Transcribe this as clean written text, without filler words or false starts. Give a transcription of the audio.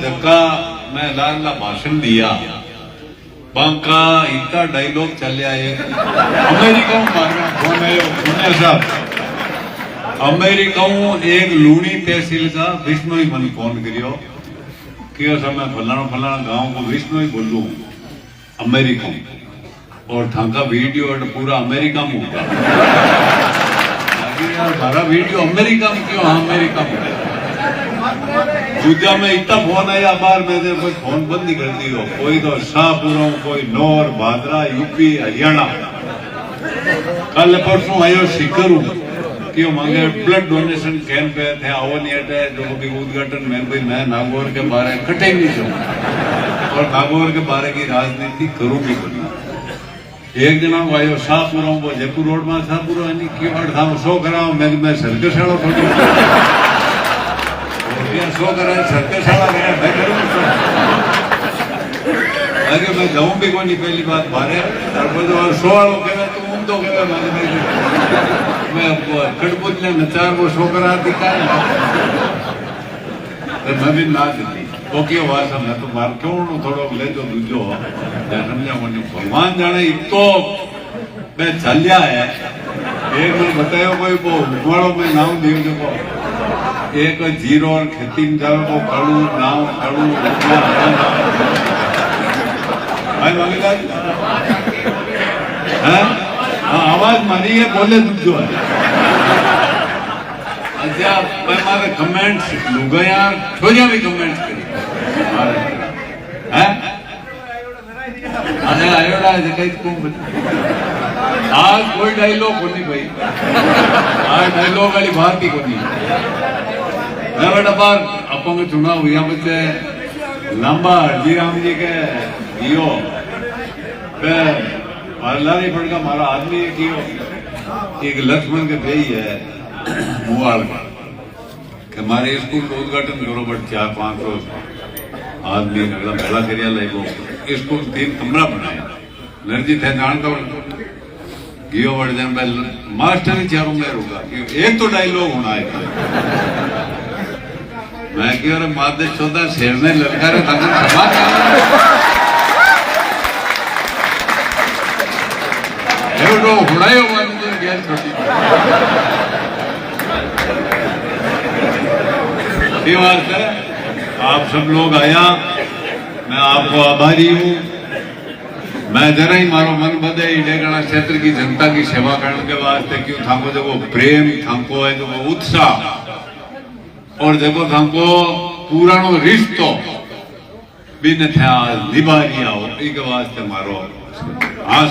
धक्का मैं लाला भाषण दिया बांका इतना डायलॉग चलिया एक अमेरिका मारना फोन आयो सुनिया साहब अमेरिका एक लूणी तहसील का विष्णु मन फोन करियो कि मैं फलाना फलाना गांव को विष्णु बोलू अमेरिका और थाका वीडियो पूरा अमेरिका में होगा यार हमारा वीडियो अमेरिका में क्यों हाँ अमेरिका में दूजा में इतना फोन आया बार मैंने कोई फोन बंद ही कर दियो कोई तो शाहपुरों कोई नौर भादरा यूपी हरियाणा कल परसों आयो शिकरू क्यों मांगे ब्लड डोनेशन कैंप है थे आओ नहीं हटे जो कि उद्घाटन में भाई मैं नागौर के बारे कटे नहीं जाऊँ और नागौर के बारे की राजनीति करूँ भी करूँ एक जना को आयो शाहपुरों को जयपुर रोड में शाहपुरों यानी क्यों था शो कराओ मैं सर्कस वालों थोड़ी शो करा सर्कस वाला गया मैं करूँ अरे मैं जाऊँ भी कोई नहीं पहली बात बारे और शो वालों कहना तुम उम तो कहना मैं कटपुत ने नचार वो शो करा दिखा मैं भी ना दी ओके वासा मैं तो मार क्यों थोड़ो ले जो दूजो समझा मुझे भगवान जाने तो मैं चलिया है एक मैंने बताया कोई वो उमाड़ो में नाम दियो जो एक जीरो और खेती में जाओ वो कड़ू नाम कड़ू भाई मंगेलाल हाँ आवाज मारी है बोले दूजो है अच्छा मैं मारे कमेंट्स लूंगा यार छोड़िया भी कमेंट्स करी हैं अरे आयोडा जगह तुम आज कोई डायलॉग को नहीं भाई आज डायलॉग वाली बात ही को नहीं मैं बेटा बार अपन को चुनाव हुआ बच्चे लंबा हरजीराम जी के दियो नहीं पड़ेगा हमारा आदमी कियो एक लक्ष्मण के भाई है मुवाड़ के हमारे स्कूल का उद्घाटन करो बट 400-500 आदमी भला करिया लगो स्कूल 3 कमरा बनाया नरजीत है जानता गियो बढ़ जाए मास्टर ही चारों में होगा एक तो डायलॉग होना है मैं क्यों अरे मादे 14 शेर ने ललकारे हुड़ाई गैस छोटी आप सब लोग आया मैं आपको आभारी हूँ मैं जरा ही मारो मन बदे डेगना क्षेत्र की जनता की सेवा करने के वास्ते क्यों थाको जो प्रेम थाको है जो उत्साह और देखो थाको पुरानो रिश्तो भी न था निभा लिया हो वास्ते मारो हाँ